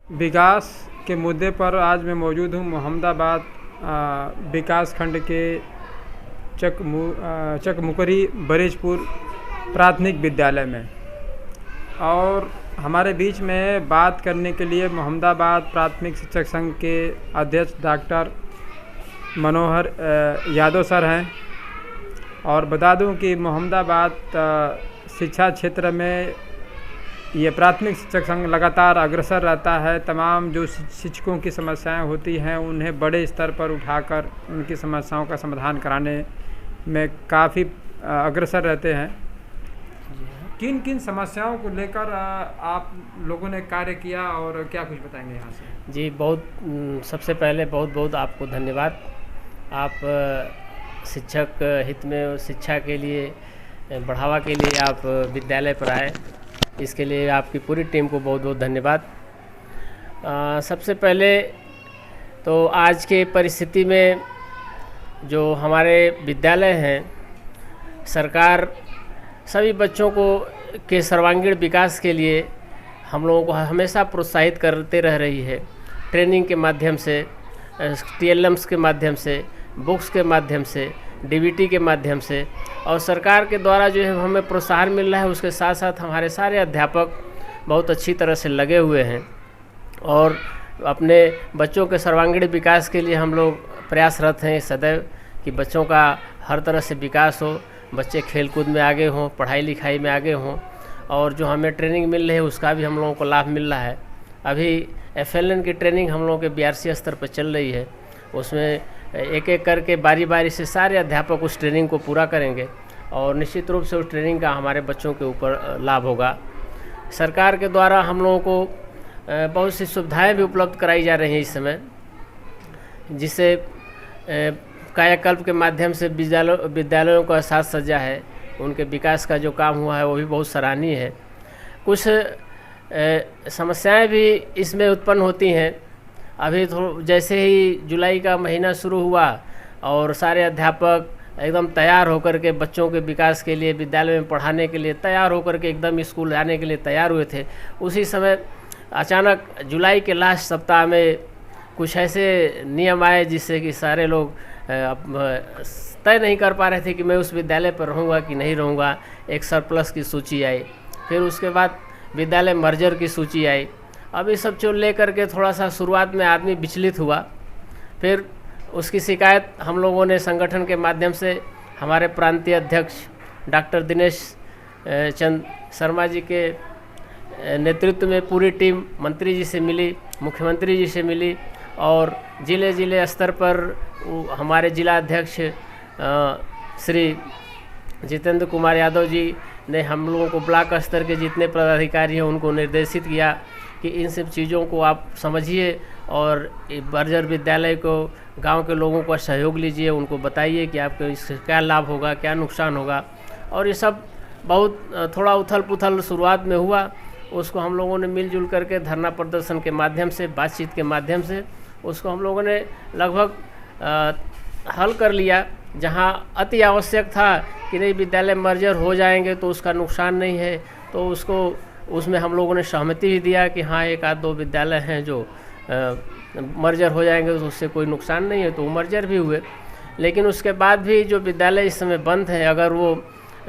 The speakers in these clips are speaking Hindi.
विकास के मुद्दे पर आज मैं मौजूद हूँ मोहम्मदाबाद विकास खंड के चकमुकरी बरेजपुर प्राथमिक विद्यालय में। और हमारे बीच में बात करने के लिए मोहम्मदाबाद प्राथमिक शिक्षक संघ के अध्यक्ष डॉक्टर मनोहर यादव सर हैं। और बता दूं कि मोहम्मदाबाद शिक्षा क्षेत्र में ये प्राथमिक शिक्षक संघ लगातार अग्रसर रहता है। तमाम जो शिक्षकों की समस्याएं होती हैं उन्हें बड़े स्तर पर उठाकर उनकी समस्याओं का समाधान कराने में काफ़ी अग्रसर रहते हैं। किन किन समस्याओं को लेकर आप लोगों ने कार्य किया और क्या कुछ बताएंगे यहाँ से? जी, सबसे पहले बहुत बहुत आपको धन्यवाद। आप शिक्षक हित में शिक्षा के लिए बढ़ावा के लिए आप विद्यालय पर आए, इसके लिए आपकी पूरी टीम को बहुत बहुत धन्यवाद। सबसे पहले तो आज के परिस्थिति में जो हमारे विद्यालय हैं, सरकार सभी बच्चों के सर्वांगीण विकास के लिए हम लोगों को हमेशा प्रोत्साहित करते रह रही है। ट्रेनिंग के माध्यम से, TLMs के माध्यम से, बुक्स के माध्यम से, DBT के माध्यम से, और सरकार के द्वारा जो है हमें प्रोत्साहन मिल रहा है। उसके साथ साथ हमारे सारे अध्यापक बहुत अच्छी तरह से लगे हुए हैं और अपने बच्चों के सर्वांगीण विकास के लिए हम लोग प्रयासरत हैं सदैव कि बच्चों का हर तरह से विकास हो, बच्चे खेलकूद में आगे हों, पढ़ाई लिखाई में आगे हों। और जो हमें ट्रेनिंग मिल रही है उसका भी हम लोगों को लाभ मिल रहा है। अभी FLN की ट्रेनिंग हम लोगों के BRC स्तर पर चल रही है। उसमें एक एक करके बारी बारी से सारे अध्यापक उस ट्रेनिंग को पूरा करेंगे और निश्चित रूप से उस ट्रेनिंग का हमारे बच्चों के ऊपर लाभ होगा। सरकार के द्वारा हम लोगों को बहुत सी सुविधाएं भी उपलब्ध कराई जा रही हैं इस समय, जिससे कायाकल्प के माध्यम से विद्यालयों का साज सज्जा है, उनके विकास का जो काम हुआ है वो भी बहुत सराहनीय है। कुछ समस्याएं भी इसमें उत्पन्न होती हैं। अभी जैसे ही जुलाई का महीना शुरू हुआ और सारे अध्यापक एकदम तैयार होकर के बच्चों के विकास के लिए विद्यालय में पढ़ाने के लिए तैयार होकर के एकदम स्कूल जाने के लिए तैयार हुए थे, उसी समय अचानक जुलाई के लास्ट सप्ताह में कुछ ऐसे नियम आए जिससे कि सारे लोग तय नहीं कर पा रहे थे कि मैं उस विद्यालय पर रहूँगा कि नहीं रहूँगा। एक सरप्लस की सूची आई, फिर उसके बाद विद्यालय मर्जर की सूची आई। अब ये सब चीज़ लेकर के थोड़ा सा शुरुआत में आदमी विचलित हुआ। फिर उसकी शिकायत हम लोगों ने संगठन के माध्यम से हमारे प्रांतीय अध्यक्ष डॉक्टर दिनेश चंद शर्मा जी के नेतृत्व में पूरी टीम मंत्री जी से मिली, मुख्यमंत्री जी से मिली और जिले स्तर पर हमारे जिला अध्यक्ष श्री जितेंद्र कुमार यादव जी ने हम लोगों को ब्लॉक स्तर के जितने पदाधिकारी हैं उनको निर्देशित किया कि इन सब चीज़ों को आप समझिए और बर्जर विद्यालय को गांव के लोगों का सहयोग लीजिए, उनको बताइए कि आपको इससे क्या लाभ होगा, क्या नुकसान होगा। और ये सब बहुत थोड़ा उथल पुथल शुरुआत में हुआ, उसको हम लोगों ने मिलजुल करके धरना प्रदर्शन के माध्यम से, बातचीत के माध्यम से उसको हम लोगों ने लगभग हल कर लिया। जहां अति आवश्यक था कि नहीं विद्यालय मर्जर हो जाएंगे तो उसका नुकसान नहीं है, तो उसमें हम लोगों ने सहमति भी दिया कि हाँ एक आध दो विद्यालय हैं जो मर्जर हो जाएंगे तो उससे कोई नुकसान नहीं है, तो वो मर्जर भी हुए। लेकिन उसके बाद भी जो विद्यालय इस समय बंद है, अगर वो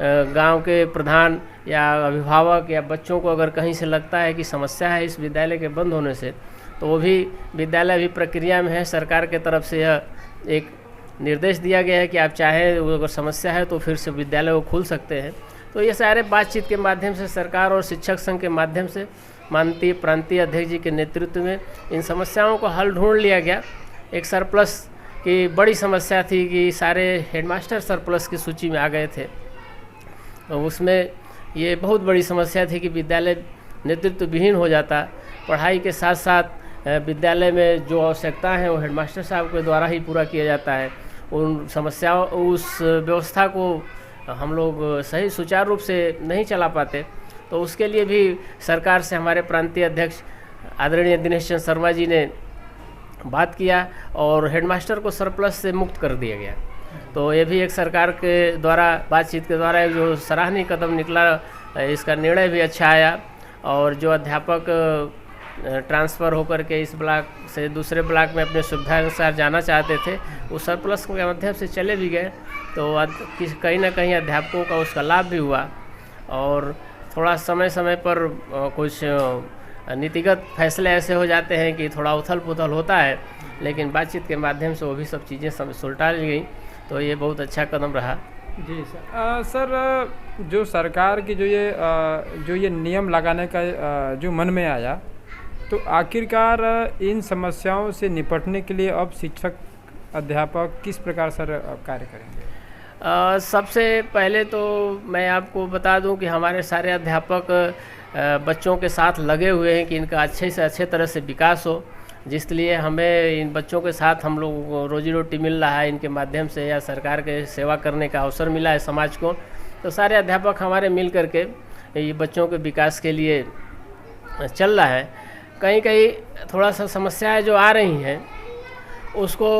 गांव के प्रधान या अभिभावक या बच्चों को अगर कहीं से लगता है कि समस्या है इस विद्यालय के बंद होने से, तो वो भी विद्यालय अभी प्रक्रिया में है। सरकार के तरफ से यह एक निर्देश दिया गया है कि आप चाहें अगर समस्या है तो फिर से विद्यालय को खोल सकते हैं। तो ये सारे बातचीत के माध्यम से सरकार और शिक्षक संघ के माध्यम से माननीय प्रांतीय अध्यक्ष जी के नेतृत्व में इन समस्याओं को हल ढूंढ लिया गया। एक सरप्लस की बड़ी समस्या थी कि सारे हेडमास्टर सरप्लस की सूची में आ गए थे, तो उसमें ये बहुत बड़ी समस्या थी कि विद्यालय नेतृत्व विहीन हो जाता। पढ़ाई के साथ साथ विद्यालय में जो आवश्यकता है वो हेडमास्टर साहब के द्वारा ही पूरा किया जाता है। उन समस्याओं, उस व्यवस्था को हम लोग सही सुचारू रूप से नहीं चला पाते, तो उसके लिए भी सरकार से हमारे प्रांतीय अध्यक्ष आदरणीय दिनेश चंद शर्मा जी ने बात किया और हेडमास्टर को सरप्लस से मुक्त कर दिया गया। तो ये भी एक सरकार के द्वारा बातचीत के द्वारा एक जो सराहनीय कदम निकला, इसका निर्णय भी अच्छा आया। और जो अध्यापक ट्रांसफ़र होकर के इस ब्लॉक से दूसरे ब्लॉक में अपने सुविधा अनुसार जाना चाहते थे, वो सरप्लस के माध्यम से चले भी गए। तो कहीं ना कहीं अध्यापकों का उसका लाभ भी हुआ। और थोड़ा समय समय पर कुछ नीतिगत फैसले ऐसे हो जाते हैं कि थोड़ा उथल पुथल होता है, लेकिन बातचीत के माध्यम से वो भी सब चीज़ें सुलझा ली गई। तो ये बहुत अच्छा कदम रहा। जी सर। सर जो सरकार की जो ये नियम लगाने का जो मन में आया, तो आखिरकार इन समस्याओं से निपटने के लिए अब शिक्षक अध्यापक किस प्रकार सर कार्य करेंगे? सबसे पहले तो मैं आपको बता दूं कि हमारे सारे अध्यापक बच्चों के साथ लगे हुए हैं कि इनका अच्छे से अच्छे तरह से विकास हो, जिसलिए हमें इन बच्चों के साथ हम लोगों को रोजी रोटी मिल रहा है इनके माध्यम से, या सरकार के सेवा करने का अवसर मिला है समाज को। तो सारे अध्यापक हमारे मिल करके ये बच्चों के विकास के लिए चल रहा है। कहीं कहीं थोड़ा सा समस्याएं जो आ रही हैं उसको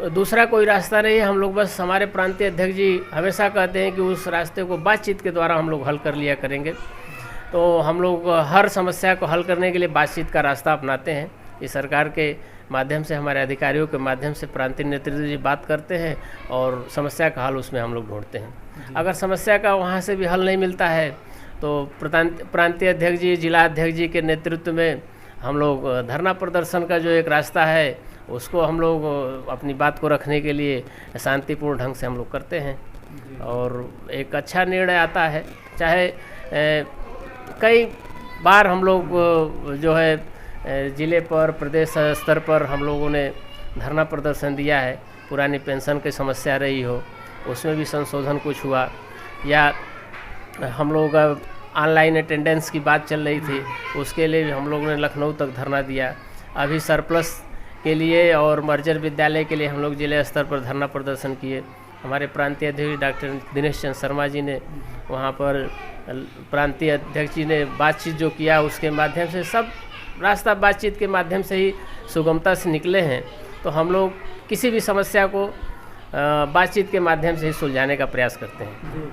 दूसरा कोई रास्ता नहीं है, हम लोग बस हमारे प्रांतीय अध्यक्ष जी हमेशा कहते हैं कि उस रास्ते को बातचीत के द्वारा हम लोग हल कर लिया करेंगे। तो हम लोग हर समस्या को हल करने के लिए बातचीत का रास्ता अपनाते हैं। ये सरकार के माध्यम से, हमारे अधिकारियों के माध्यम से प्रांतीय नेतृत्व जी बात करते हैं और समस्या का हल उसमें हम लोग ढूंढते हैं। अगर समस्या का वहाँ से भी हल नहीं मिलता है तो प्रांतीय अध्यक्ष जी, जिला अध्यक्ष जी के नेतृत्व में हम लोग धरना प्रदर्शन का जो एक रास्ता है उसको हम लोग अपनी बात को रखने के लिए शांतिपूर्ण ढंग से हम लोग करते हैं और एक अच्छा निर्णय आता है। चाहे कई बार हम लोग जो है ज़िले पर, प्रदेश स्तर पर हम लोगों ने धरना प्रदर्शन दिया है। पुरानी पेंशन की समस्या रही हो उसमें भी संशोधन कुछ हुआ, या हम लोग ऑनलाइन अटेंडेंस की बात चल रही थी, उसके लिए भी हम लोगों ने लखनऊ तक धरना दिया। अभी सरप्लस के लिए और मर्जर विद्यालय के लिए हम लोग जिले स्तर पर धरना प्रदर्शन किए। हमारे प्रांतीय अध्यक्ष डॉक्टर दिनेश चंद्र शर्मा जी ने वहाँ पर प्रांतीय अध्यक्ष जी ने बातचीत जो किया उसके माध्यम से सब रास्ता बातचीत के माध्यम से ही सुगमता से निकले हैं। तो हम लोग किसी भी समस्या को बातचीत के माध्यम से ही सुलझाने का प्रयास करते हैं। जी।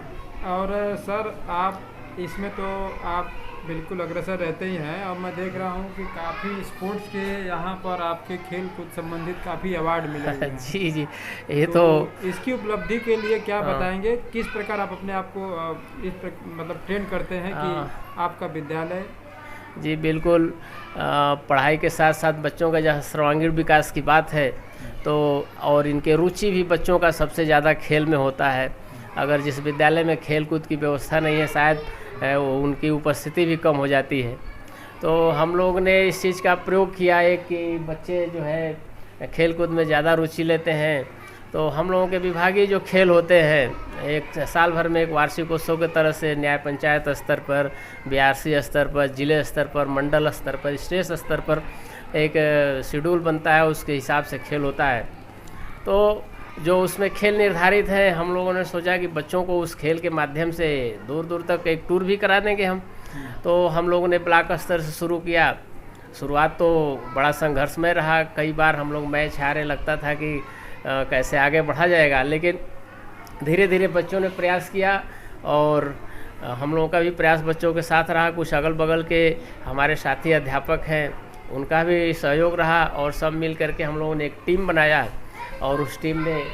और सर आप इसमें तो आप बिल्कुल अग्रसर रहते ही हैं, और मैं देख रहा हूँ कि काफ़ी स्पोर्ट्स के यहाँ पर आपके खेल कूद संबंधित काफ़ी अवार्ड मिले हुए हैं। जी जी, ये तो इसकी उपलब्धि के लिए क्या बताएंगे, किस प्रकार आप अपने आप को मतलब ट्रेन करते हैं कि आपका विद्यालय? जी बिल्कुल, पढ़ाई के साथ साथ बच्चों का जहाँ सर्वांगीण विकास की बात है तो और इनके रुचि भी बच्चों का सबसे ज़्यादा खेल में होता है। अगर जिस विद्यालय में खेल कूद की व्यवस्था नहीं है शायद उनकी उपस्थिति भी कम हो जाती है। तो हम लोग ने इस चीज़ का प्रयोग किया है कि बच्चे जो है खेल कूद में ज़्यादा रुचि लेते हैं। तो हम लोगों के विभागीय जो खेल होते हैं, एक साल भर में एक वार्षिकोत्सव की तरह से न्याय पंचायत स्तर पर, बीआरसी स्तर पर, जिले स्तर पर, मंडल स्तर पर, स्टेट स्तर पर एक शेड्यूल बनता है, उसके हिसाब से खेल होता है। तो जो उसमें खेल निर्धारित है, हम लोगों ने सोचा कि बच्चों को उस खेल के माध्यम से दूर दूर तक एक टूर भी करा देंगे हम। तो हम लोगों ने ब्लॉक स्तर से शुरू किया। शुरुआत तो बड़ा संघर्षमय रहा, कई बार हम लोग मैच हारे, लगता था कि कैसे आगे बढ़ा जाएगा, लेकिन धीरे धीरे बच्चों ने प्रयास किया और हम लोगों का भी प्रयास बच्चों के साथ रहा। कुछ अगल बगल के हमारे साथी अध्यापक हैं, उनका भी सहयोग रहा और सब मिल करके हम लोगों ने एक टीम बनाया और उस टीम में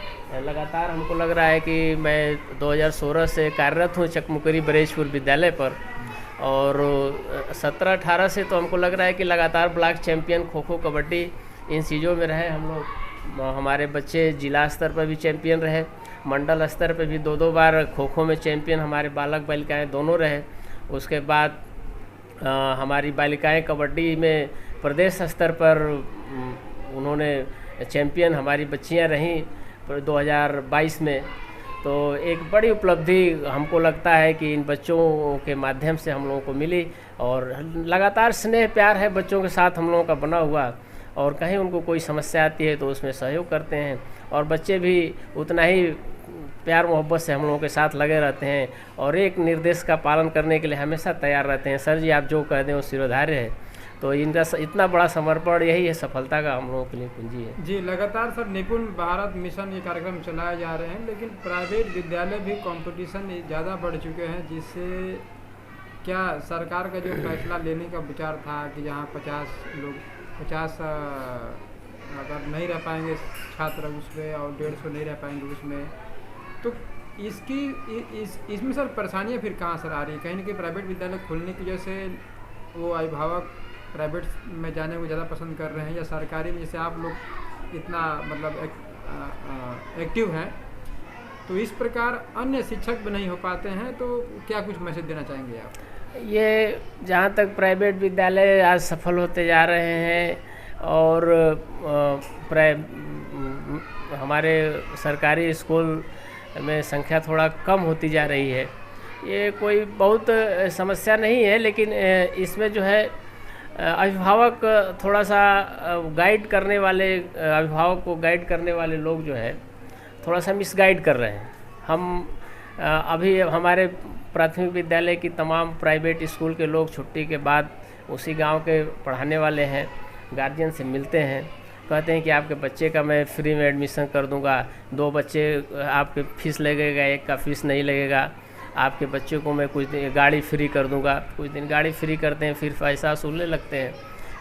लगातार हमको लग रहा है कि मैं 2016 से कार्यरत हूँ चकमुकरी बरेजपुर विद्यालय पर, और 17-18 से तो हमको लग रहा है कि लगातार ब्लॉक चैंपियन खो खो, कबड्डी, इन चीज़ों में रहे हम लोग। हमारे बच्चे जिला स्तर पर भी चैंपियन रहे, मंडल स्तर पर भी 2-2 बार खो खो में चैंपियन हमारे बालक बालिकाएँ दोनों रहे। उसके बाद हमारी बालिकाएँ कबड्डी में प्रदेश स्तर पर उन्होंने चैंपियन हमारी बच्चियां रहीं 2022 में। तो एक बड़ी उपलब्धि हमको लगता है कि इन बच्चों के माध्यम से हम लोगों को मिली, और लगातार स्नेह प्यार है बच्चों के साथ हम लोगों का बना हुआ, और कहीं उनको कोई समस्या आती है तो उसमें सहयोग करते हैं, और बच्चे भी उतना ही प्यार मोहब्बत से हम लोगों के साथ लगे रहते हैं और एक निर्देश का पालन करने के लिए हमेशा तैयार रहते हैं। सर जी आप जो कह दें वो शिरोधार्य है। तो इनका इतना बड़ा समर्पण यही है सफलता का हम लोगों के लिए कुंजी है। जी, लगातार सर निपुण भारत मिशन ये कार्यक्रम चलाए जा रहे हैं, लेकिन प्राइवेट विद्यालय भी कंपटीशन ज़्यादा बढ़ चुके हैं, जिससे क्या सरकार का जो फैसला लेने का विचार था कि जहाँ 50 अगर नहीं रह पाएंगे छात्र उसमें और 150 नहीं रह पाएंगे उसमें, तो इसमें सर परेशानियाँ फिर कहाँ सर आ रही है? कहीं ना कहीं प्राइवेट विद्यालय खोलने की वजह से वो अभिभावक प्राइवेट में जाने को ज़्यादा पसंद कर रहे हैं, या सरकारी में जैसे आप लोग इतना मतलब एक्टिव हैं, तो इस प्रकार अन्य शिक्षक भी नहीं हो पाते हैं, तो क्या कुछ मैसेज देना चाहेंगे आप? ये जहाँ तक प्राइवेट विद्यालय आज सफल होते जा रहे हैं और हमारे सरकारी स्कूल में संख्या थोड़ा कम होती जा रही है, ये कोई बहुत समस्या नहीं है। लेकिन इसमें जो है अभिभावक थोड़ा सा गाइड करने वाले, अभिभावक को गाइड करने वाले लोग जो है थोड़ा सा मिसगाइड कर रहे हैं। हम अभी हमारे प्राथमिक विद्यालय की तमाम प्राइवेट स्कूल के लोग छुट्टी के बाद उसी गांव के पढ़ाने वाले हैं, गार्जियन से मिलते हैं, कहते हैं कि आपके बच्चे का मैं फ्री में एडमिशन कर दूंगा, 2 बच्चे आपके फीस लगेगा, 1 का फीस नहीं लगेगा, आपके बच्चे को मैं कुछ दिन गाड़ी फ्री कर दूंगा। कुछ दिन गाड़ी फ्री करते हैं, फिर पैसा वसूलने लगते हैं।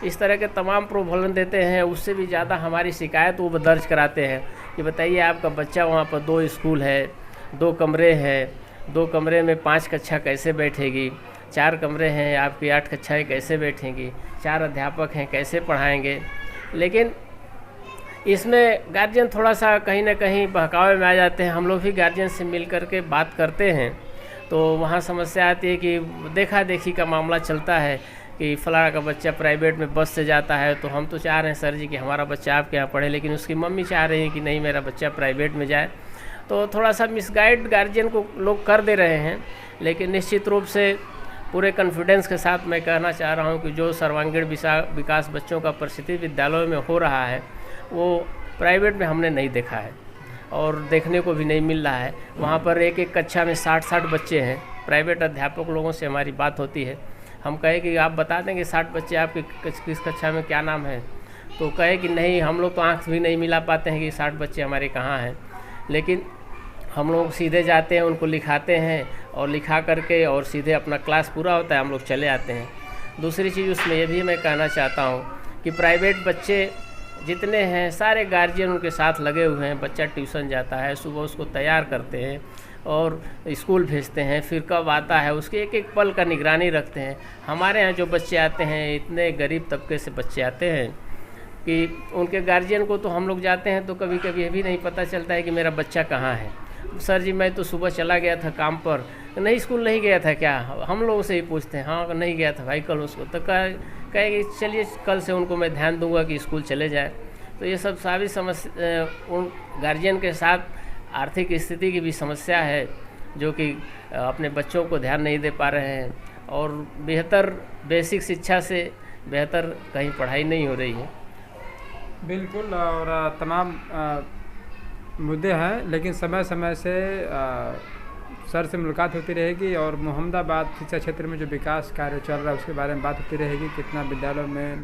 इस तरह के तमाम प्रलोभन देते हैं। उससे भी ज़्यादा हमारी शिकायत वो दर्ज कराते हैं कि बताइए आपका बच्चा वहाँ पर 2 स्कूल है, 2 कमरे हैं, 2 कमरे में 5 कक्षा कैसे बैठेगी, 4 कमरे हैं आपकी 8 कक्षाएँ कैसे बैठेंगी, 4 अध्यापक हैं कैसे पढ़ाएंगे। लेकिन इसमें गार्जियन थोड़ा सा कहीं ना कहीं बहकावे में आ जाते हैं। हम लोग भी गार्जियन से मिल कर के बात करते हैं तो वहाँ समस्या आती है कि देखा देखी का मामला चलता है कि फलाना का बच्चा प्राइवेट में बस से जाता है, तो हम तो चाह रहे हैं सर जी कि हमारा बच्चा आपके यहाँ पढ़े, लेकिन उसकी मम्मी चाह रही है कि नहीं मेरा बच्चा प्राइवेट में जाए। तो थोड़ा सा मिसगाइड गार्जियन को लोग कर दे रहे हैं। लेकिन निश्चित रूप से पूरे कॉन्फिडेंस के साथ मैं कहना चाह रहा हूँ कि जो सर्वांगीण विकास बच्चों का परिस्थिति विद्यालयों में हो रहा है वो प्राइवेट में हमने नहीं देखा है और देखने को भी नहीं मिल रहा है। वहाँ पर एक कक्षा में 60 बच्चे हैं। प्राइवेट अध्यापक लोगों से हमारी बात होती है, हम कहे कि आप बता देंगे 60 बच्चे आपके किस कक्षा में क्या नाम है, तो कहे कि नहीं हम लोग तो आँख भी नहीं मिला पाते हैं कि 60 बच्चे हमारे कहाँ हैं। लेकिन हम लोग सीधे जाते हैं, उनको लिखाते हैं और लिखा करके और सीधे अपना क्लास पूरा होता है, हम लोग चले आते हैं। दूसरी चीज़ उसमें ये भी मैं कहना चाहता हूँ कि प्राइवेट बच्चे जितने हैं सारे गार्जियन उनके साथ लगे हुए हैं। बच्चा ट्यूशन जाता है, सुबह उसको तैयार करते हैं और स्कूल भेजते हैं, फिर कब आता है उसके एक पल का निगरानी रखते हैं। हमारे यहाँ जो बच्चे आते हैं, इतने गरीब तबके से बच्चे आते हैं कि उनके गार्जियन को तो हम लोग जाते हैं तो कभी कभी ये भी नहीं पता चलता है कि मेरा बच्चा कहाँ है। सर जी मैं तो सुबह चला गया था काम पर, नहीं स्कूल नहीं गया था क्या? हम लोगों से ही पूछते हैं, हाँ नहीं गया था भाई कल उसको, तो कहेगी चलिए कल से उनको मैं ध्यान दूंगा कि स्कूल चले जाए। तो ये सब सारी समस्या उन गार्जियन के साथ आर्थिक स्थिति की भी समस्या है जो कि अपने बच्चों को ध्यान नहीं दे पा रहे हैं और बेहतर बेसिक शिक्षा से बेहतर कहीं पढ़ाई नहीं हो रही है। बिल्कुल, और तमाम मुद्दे हैं, लेकिन समय समय से सर से मुलाकात होती रहेगी और मोहम्मदाबाद शिक्षा क्षेत्र में जो विकास कार्य चल रहा है उसके बारे में बात होती रहेगी। कितना विद्यालयों में